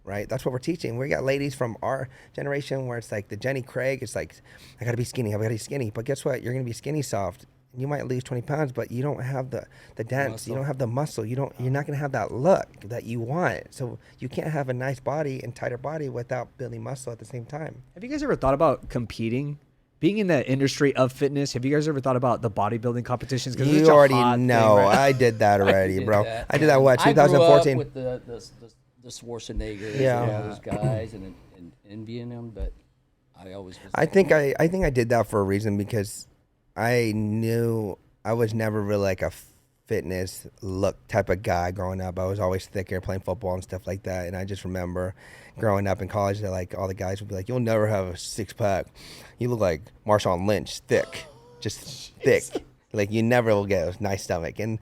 right? That's what we're teaching. We got ladies from our generation where it's like the Jenny Craig. It's like, I got to be skinny. I got to be skinny. But guess what? You're going to be skinny soft. You might lose 20 pounds, but you don't have the dents. Muscle. You don't have the muscle. You're not going to have that look that you want. So you can't have a nice body and tighter body without building muscle at the same time. Have you guys ever thought about competing? Being in the industry of fitness, have you guys ever thought about the bodybuilding competitions? 'Cause it's You such a already hot know. thing, right? I did that already, bro. that. I did that, what, I grew up 2014? with the Schwarzeneggers Yeah. and all those guys and envying them, but I always was I think I did that for a reason because I knew I was never really like a fitness look type of guy growing up. I was always thicker playing football and stuff like that. And I just remember growing up in college that like all the guys would be like, you'll never have a six pack. You look like Marshawn Lynch, thick, just thick. Like you never will get a nice stomach. And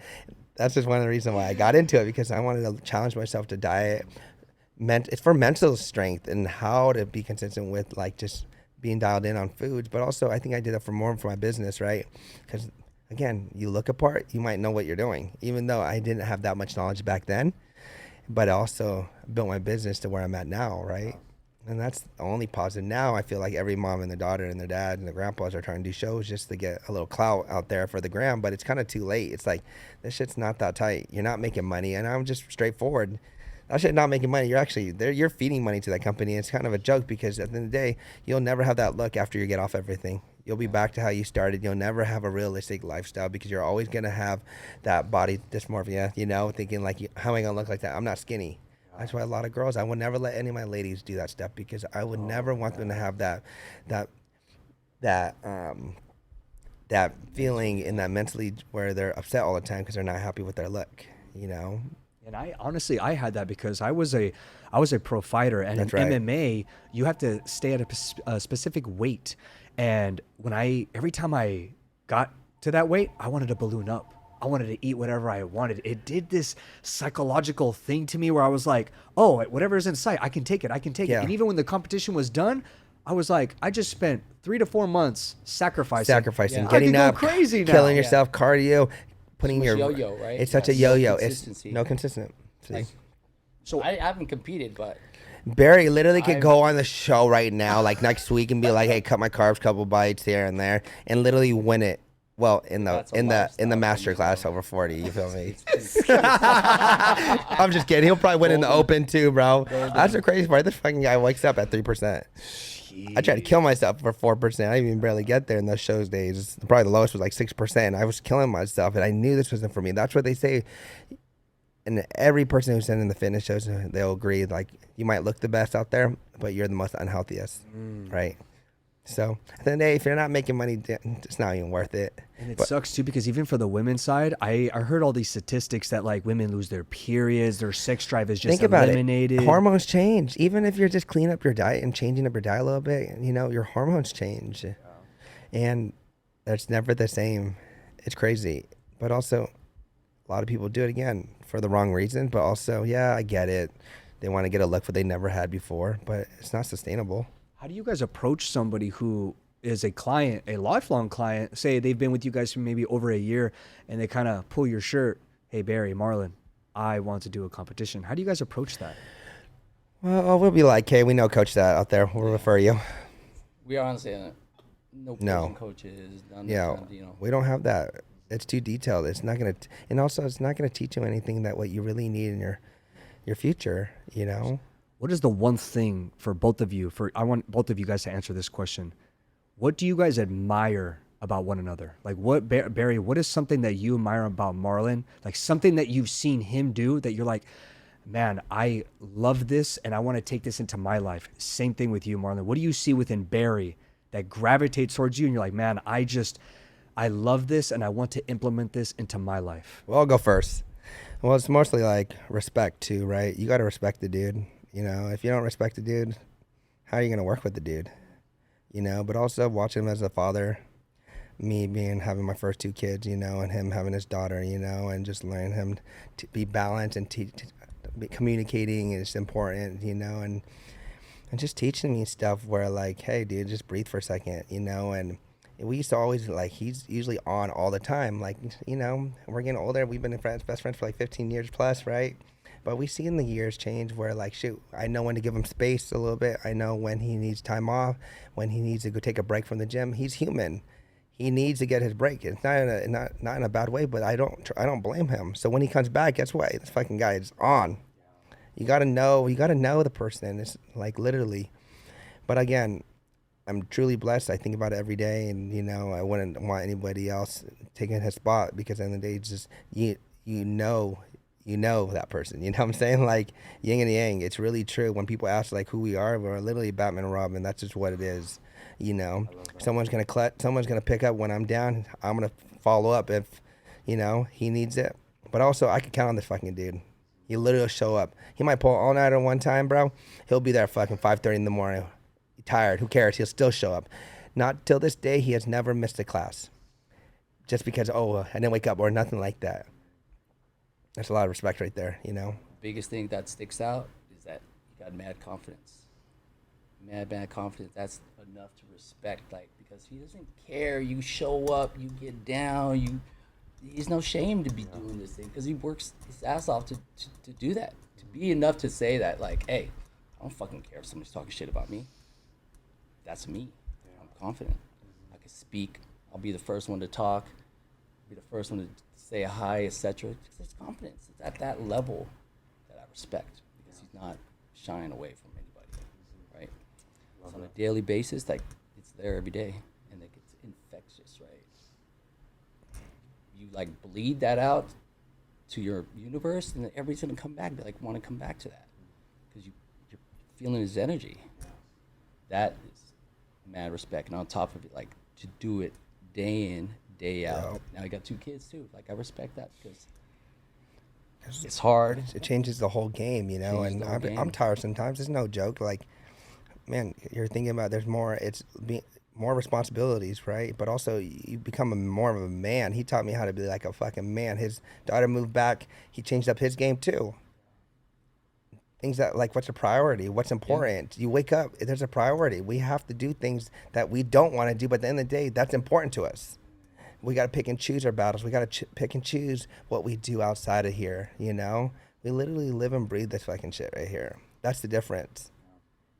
that's just one of the reasons why I got into it, because I wanted to challenge myself to diet. It's for mental strength and how to be consistent with like just being dialed in on foods. But also I think I did that for my business, right? Because again, you look apart, you might know what you're doing, even though I didn't have that much knowledge back then, but also built my business to where I'm at now, right? And that's the only positive. Now I feel like every mom and their daughter and their dad and their grandpas are trying to do shows just to get a little clout out there for the gram, but it's kind of too late. It's like, this shit's not that tight. You're not making money. And I'm just straightforward. That shit not making money. You're feeding money to that company. It's kind of a joke because at the end of the day, you'll never have that look after you get off everything. You'll be back to how you started. You'll never have a realistic lifestyle because you're always going to have that body dysmorphia, you know, thinking like, how am I going to look like that? I'm not skinny. That's why a lot of girls, I would never let any of my ladies do that stuff because I would never want them to have that feeling and that mentally where they're upset all the time because they're not happy with their look, you know? And I honestly, I had that because I was a pro fighter, and That's in right. MMA, you have to stay at a specific weight. And every time I got to that weight, I wanted to balloon up. I wanted to eat whatever I wanted. It did this psychological thing to me where I was like, oh, whatever's in sight, I can take it. I can take it. Yeah. And even when the competition was done, I was like, I just spent 3 to 4 months sacrificing. Sacrificing, Yeah. I could getting go up, crazy now. killing Yeah. yourself, cardio, putting much your yo-yo, right? It's such Yeah, a no yo-yo. It's consistency. no consistent. See? Like, so I haven't competed, but Barry literally could I've- go on the show right now, like next week, and be like, "Hey, cut my carbs, couple bites here and there," and literally win it. Well, in the That's a in the in the lifestyle master thing, class though. over 40, you feel me? It's- I'm just kidding. He'll probably win in the Golden. open too, bro. That's the crazy part. This fucking guy wakes up at 3%. I tried to kill myself for 4%. I didn't even barely get there in those shows days. Probably the lowest was like 6%. I was killing myself, and I knew this wasn't for me. That's what they say. And every person who's in the fitness shows, they'll agree. Like, you might look the best out there, but you're the most unhealthiest, right? So at the end of the day, if you're not making money, it's not even worth it. And it But- sucks too because even for the women's side, I heard all these statistics that like women lose their periods, their sex drive is just Think about eliminated. it. Hormones change. Even if you're just cleaning up your diet and changing up your diet a little bit, your hormones change. And that's never the same. It's crazy. But also, a lot of people do it again for the wrong reason. But also, yeah, I get it. They want to get a look what they never had before, but it's not sustainable. How do you guys approach somebody who is a client, a lifelong client? Say they've been with you guys for maybe over a year, and they kind of pull your shirt. Hey, Barry, Marlon, I want to do a competition. How do you guys approach that? Well, we'll be like, hey, we know Coach that out there. We'll refer you. we are honestly no No. coaches. None, Yeah, none, we don't have that. It's too detailed. It's not gonna, and also it's not gonna teach you anything that what you really need in your future. What is the one thing for both of you? I want both of you guys to answer this question. What do you guys admire about one another? Like, what Barry? What is something that you admire about Marlon? Like something that you've seen him do that you're like, man, I love this and I want to take this into my life. Same thing with you, Marlon. What do you see within Barry that gravitates towards you and you're like, man, I love this and I want to implement this into my life? Well, I'll go first. Well, it's mostly like respect too, right? You got to respect the dude. If you don't respect the dude, how are you gonna work with the dude? But also watch him as a father. Me having my first 2 kids, and him having his daughter, and just learning him to be balanced and be communicating is important, and just teaching me stuff where like, hey, dude, just breathe for a second, and we used to always like, he's usually on all the time, like, we're getting older. We've been best friends for like 15 years plus, right? But we see in the years change where like, shoot, I know when to give him space a little bit. I know when he needs time off, when he needs to go take a break from the gym. He's human. He needs to get his break. It's not in a bad way, but I don't blame him. So when he comes back, guess what? This fucking guy is on. You gotta know the person. It's like literally. But again, I'm truly blessed. I think about it every day, and I wouldn't want anybody else taking his spot because at the end of the day, it's just you know that person. You know what I'm saying? Like yin and yang. It's really true. When people ask like who we are, we're literally Batman and Robin. That's just what it is. Someone's gonna pick up when I'm down. I'm gonna follow up if he needs it. But also I can count on this fucking dude. He literally will show up. He might pull all nighter one time, bro. He'll be there fucking 5:30 in the morning. Tired. Who cares? He'll still show up. Not till this day he has never missed a class. Just because I didn't wake up or nothing like that. That's a lot of respect right there, biggest thing that sticks out is that you got mad confidence. Mad confidence. That's enough to respect, like, because he doesn't care. You show up, you get down. He's no shame to be doing this thing because he works his ass off to do that. To be enough to say that, like, hey, I don't fucking care if somebody's talking shit about me. That's me. I'm confident. I can speak. I'll be the first one to talk. Be the first one to say hi, etc. It's confidence. It's at that level that I respect because he's not shying away from anybody, right? So on a daily basis, like it's there every day, and like it's infectious, right? You like bleed that out to your universe, and then everybody's gonna come back. They like want to come back to that because you're feeling his energy. That is mad respect, and on top of it, like to do it day in, day out. Now I got 2 kids too. Like I respect that because It's hard. It changes the whole game, you know. Changes And the whole I'm game. tired sometimes. It's no joke. Like, man, you're thinking about there's more. More responsibilities, right? But also you become more of a man. He taught me how to be like a fucking man. His daughter moved back. He changed up his game too. Things that like what's a priority, what's important. You wake up, there's a priority. We have to do things that we don't want to do, but at the end of the day, that's important to us. We got to pick and choose our battles. We got to pick and choose what we do outside of here, you know? We literally live and breathe this fucking shit right here. That's the difference.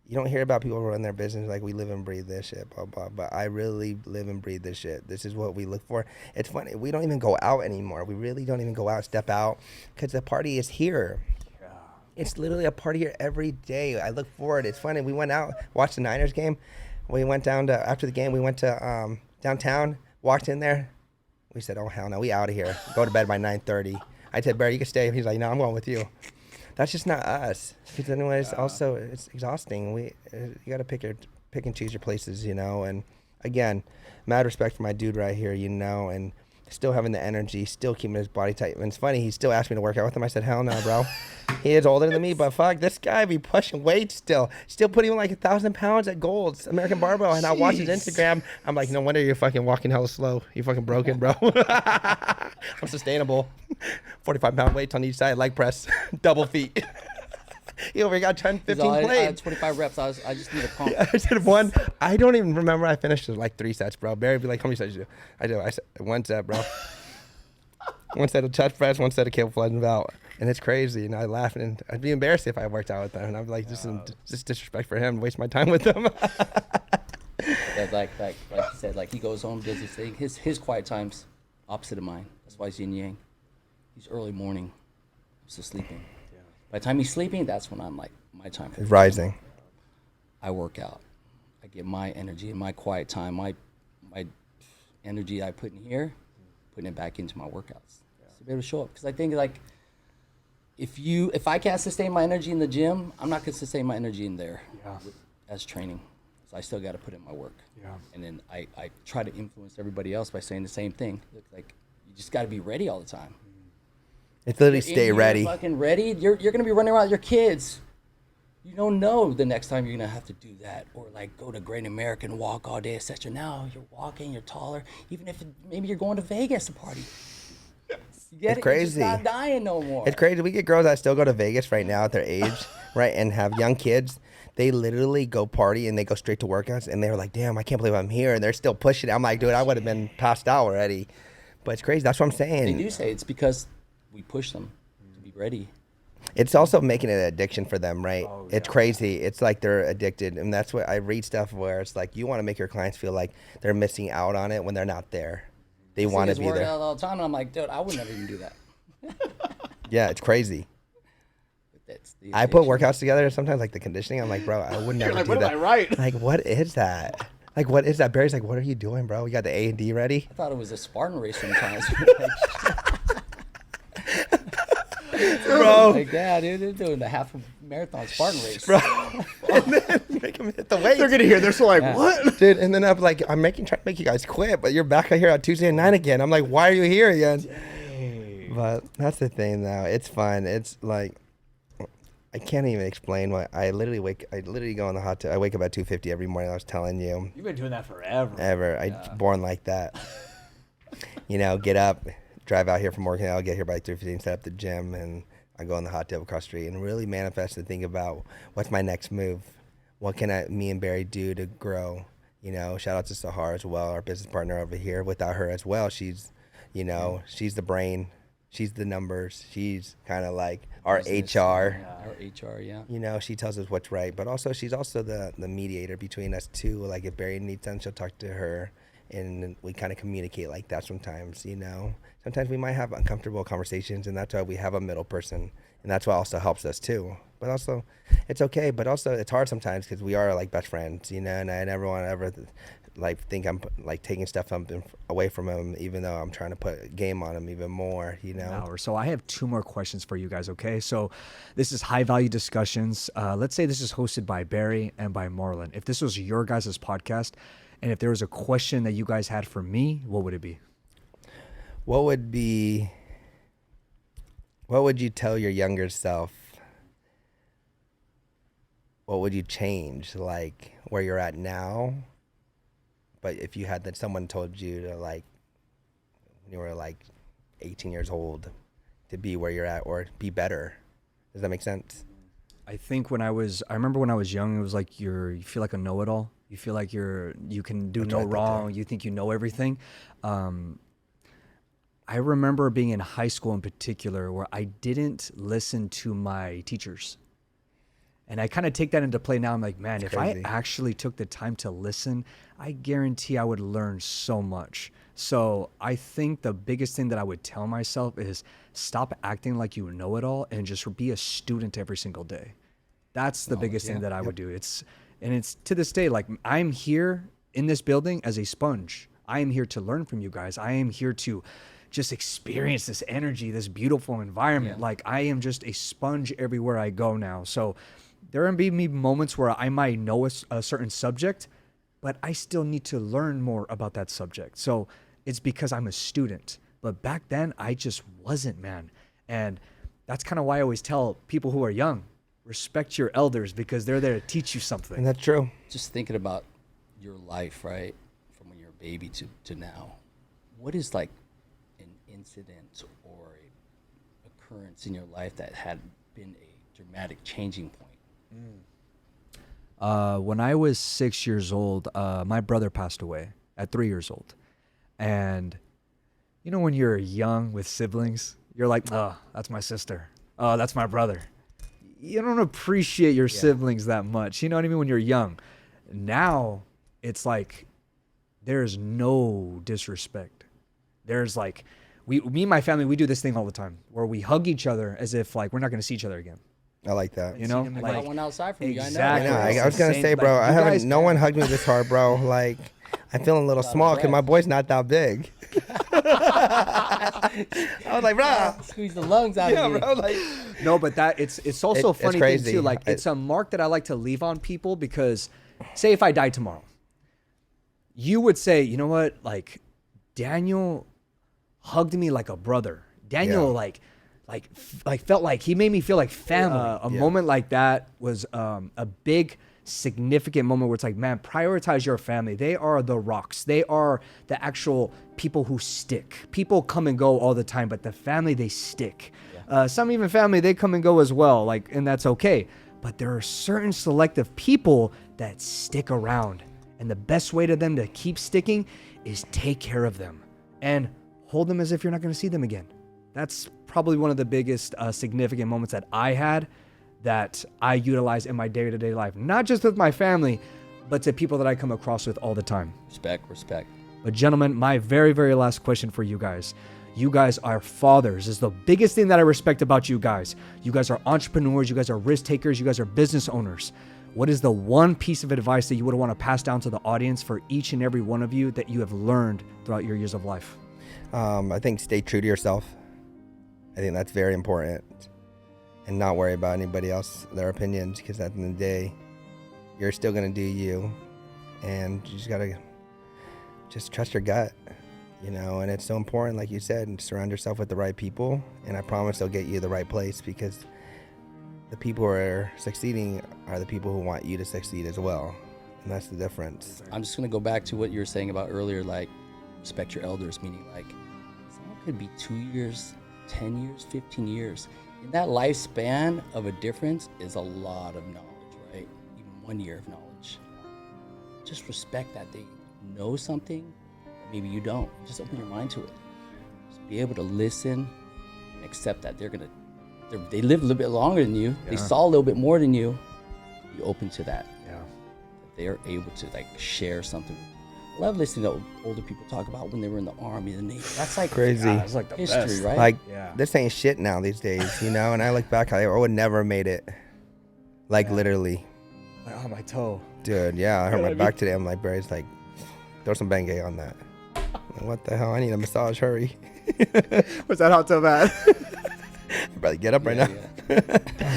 You don't hear about people run their business like we live and breathe this shit, blah, blah, but I really live and breathe this shit. This is what we look for. It's funny. We don't even go out anymore. We really don't even go out, step out, because the party is here. It's literally a party here every day. I look forward. It's funny. We went out, watched the Niners game. We went down to, after the game, we went to downtown, walked in there. We said, oh, hell no, we out of here. Go to bed by 9:30. I said, Barry, you can stay. He's like, no, I'm going with you. That's just not us. Because anyways, also, it's exhausting. You got to pick and choose your places, you know. And again, mad respect for my dude right here, you know, and still having the energy, still keeping his body tight. And it's funny, he still asked me to work out with him. I said, hell no, bro. He is older than me, but fuck, this guy be pushing weight still putting on like 1,000 pounds at Gold's American Barbell. And I watch his Instagram. I'm like, no wonder you're fucking walking hella slow. You fucking broken, bro. I'm sustainable. 45-pound weights on each side, leg press, double feet. You over got 10, 15 I plates. had 25 reps. I just need a pump. I said one. I don't even remember. I finished it like 3 sets, bro. Barry would be like, how many sets you do? I said 1 set, bro. 1 set of chest press, 1 set of cable flatten belt. And it's crazy. And I laugh, and I'd be embarrassed if I worked out with them. And I'd be like, this is just disrespect for him. Waste my time with them. That like you said, like he goes home, does his thing. His quiet time's opposite of mine. That's why he's yin yang. He's early morning. I'm still sleeping. By the time he's sleeping, that's when I'm like, my time. It's rising. I work out. I get my energy and my quiet time, my energy I put in here, putting it back into my workouts. To be able to show up. Because I think like, if I can't sustain my energy in the gym, I'm not gonna sustain my energy in there as training. So I still got to put in my work. And then I try to influence everybody else by saying the same thing. Like, you just got to be ready all the time. It's literally stay ready. Fucking ready. You're gonna be running around with your kids. You don't know the next time you're gonna have to do that, or like go to Great American, walk all day, etc. Now you're walking, you're taller. Even if maybe you're going to Vegas to party. You get It's it? crazy. You're just not dying no more. It's crazy. We get girls that still go to Vegas right now at their age, right, and have young kids. They literally go party and they go straight to workouts, and they're like, damn, I can't believe I'm here. And they're still pushing it. I'm like, dude, I would have been passed out already. But it's crazy. That's what I'm saying. They do say it's because we push them to be ready. It's also making it an addiction for them, right? It's crazy. It's like they're addicted. And that's what I read stuff where it's like you want to make your clients feel like they're missing out on it when they're not there. They want to be there. Out all the time, and I'm like, dude, I would never even do that. Yeah, it's crazy. That's the I put addiction. workouts together sometimes, like the conditioning. I'm like, bro, I would never like, do what that. am I right? Like, what is that? Like, what is that? Barry's like, what are you doing, bro? You got the A&D ready? I thought it was a Spartan race sometimes. Bro. Like, yeah, dude, they're doing the half marathon Spartan race. Bro. And then make them hit the weights. They're gonna hear. They're so like, what? Dude, and then I'm like, I'm trying to make you guys quit, but you're back out here on Tuesday at 9 again. I'm like, why are you here again? Dang. But that's the thing, though. It's fun. It's like, I can't even explain why. I literally go in the hot tub. I wake up at 2:50 every morning. I was telling you. You've been doing that forever. I born like that. You know, get up, drive out here from working out, get here by 3:15, set up the gym, and I go in the hot tub across the street and really manifest and think about what's my next move. What can me and Barry do to grow? You know, shout out to Sahar as well, our business partner over here. Without her as well, she's, you know, she's the brain. She's the numbers. She's kind of like our Business, HR. Our HR, yeah. You know, she tells us what's right, but also she's also the mediator between us too. Like if Barry needs something, she'll talk to her, and we kind of communicate like that sometimes. You know, sometimes we might have uncomfortable conversations, and that's why we have a middle person, and that's what also helps us too. But also, it's okay. But also, it's hard sometimes because we are like best friends. You know, and I never want to ever like think I'm like taking stuff away from him, even though I'm trying to put game on him even more. You know. So I have 2 more questions for you guys. Okay, so this is High Value Discussions. Let's say this is hosted by Barry and by Marlon. If this was your guys' podcast, and if there was a question that you guys had for me, what would it be? What would be? What would you tell your younger self? What would you change, like where you're at now? But if you had that, someone told you to like, when you were like 18 years old, to be where you're at or be better. Does that make sense? I think I remember when I was young, it was like you feel like a know-it-all. You feel like you can do no wrong. You think you know everything. I remember being in high school in particular where I didn't listen to my teachers. And I kind of take that into play now. I'm like, man, if I actually took the time to listen, I guarantee I would learn so much. So I think the biggest thing that I would tell myself is stop acting like you know it all and just be a student every single day. That's the biggest thing that I would do. It's to this day, like I'm here in this building as a sponge. I am here to learn from you guys. I am here to just experience this energy, this beautiful environment. Like I am just a sponge everywhere I go now. So there are going to be moments where I might know a certain subject, but I still need to learn more about that subject. So it's because I'm a student. But back then, I just wasn't, man. And that's kind of why I always tell people who are young, respect your elders because they're there to teach you something. And that's true. Just thinking about your life, right? From when you're a baby to now. What is like an incident or a occurrence in your life that had been a dramatic changing point? When I was 6 years old, my brother passed away at 3 years old. And you know, when you're young with siblings, you're like, oh, that's my sister. Oh, that's my brother. You don't appreciate your siblings that much. You know what I mean? When you're young. Now, it's like, there's no disrespect. There's like, me and my family, we do this thing all the time where we hug each other as if like we're not going to see each other again. I like that. You know, I got one outside from exactly. you. I know. I was gonna say, bro, I haven't. No one hugged me this hard, bro. Like, I'm feeling a little small because my boy's not that big. I was like, bro, squeeze the lungs out of you. bro. Like, no, but it's also a funny thing too. Like, it's a mark that I like to leave on people because, say, if I died tomorrow, you would say, you know what, like, Daniel hugged me like a brother. Daniel, like felt like he made me feel like family. A moment like that was a big significant moment where it's like, man, prioritize your family. They are the rocks. They are the actual people who stick. People come and go all the time, but the family, they stick. Some even family, they come and go as well, like, and that's okay. But there are certain selective people that stick around, and the best way to them to keep sticking is take care of them and hold them as if you're not going to see them again. That's probably one of the biggest significant moments that I had that I utilize in my day-to-day life, not just with my family, but to people that I come across with all the time. Respect. But gentlemen, my very, very last question for you guys. You guys are fathers. This is the biggest thing that I respect about you guys. You guys are entrepreneurs. You guys are risk takers. You guys are business owners. What is the one piece of advice that you would want to pass down to the audience for each and every one of you that you have learned throughout your years of life? I think stay true to yourself. I think that's very important. And not worry about anybody else, their opinions, because at the end of the day, you're still going to do you. And you just got to just trust your gut, you know. And it's so important, like you said, and surround yourself with the right people. And I promise they'll get you the right place, because the people who are succeeding are the people who want you to succeed as well. And that's the difference. I'm just going to go back to what you were saying about earlier, like respect your elders, meaning like someone could be 2 years, 10 years, 15 years. In that lifespan of a difference is a lot of knowledge, right? Even 1 year of knowledge. Just respect that they know something, maybe you don't. Just open your mind to it. Just be able to listen and accept that they live a little bit longer than you. They saw a little bit more than you. Be open to that. Yeah. They are able to like share something with you. I love listening to older people talk about when they were in the Army and the Navy. That's like crazy. It's like the history, best. right? Like, this ain't shit now these days, you know? And I look back, I would never have made it. Like, literally. Like, oh, my toe. Dude, yeah, I hurt my back today. I'm like, Barry's like, throw some Bengay on that. Like, what the hell? I need a massage, hurry. Was that hot so bad? I'd rather get up right now.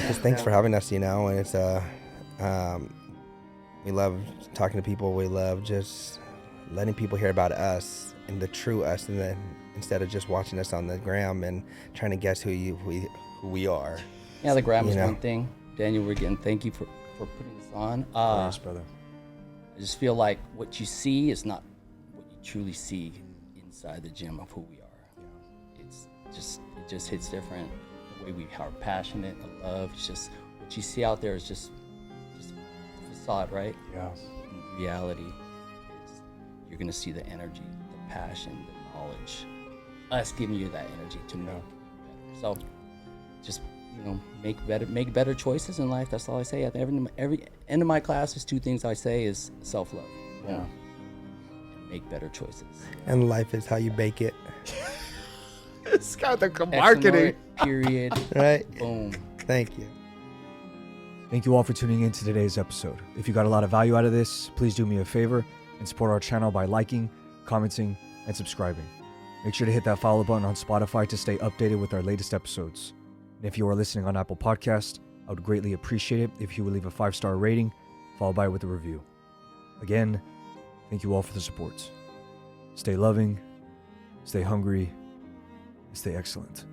Just thanks for having us, you know? And it's, we love talking to people. We love just letting people hear about us and the true us, and then instead of just watching us on the gram and trying to guess who we are. Yeah, the gram is You know? one thing. Daniel, again, thank you for putting this on. Thanks, brother. I just feel like what you see is not what you truly see inside the gym of who we are. It just hits different. The way we are passionate, the love, it's just what you see out there is just facade, right? Yeah. In reality, is you're gonna see the energy, the passion, the knowledge, us giving you that energy to make better. So, just make better choices in life. That's all I say. At every end of my classes, 2 things I say is self-love. Yeah. And make better choices. And life is how you bake it, It's got the Excellent, period. right? Boom. Thank you. Thank you all for tuning in to today's episode. If you got a lot of value out of this, please do me a favor and support our channel by liking, commenting, and subscribing. Make sure to hit that follow button on Spotify to stay updated with our latest episodes. And if you are listening on Apple Podcast, I would greatly appreciate it if you would leave a 5-star rating, followed by with a review. Again, thank you all for the support. Stay loving, stay hungry, and stay excellent.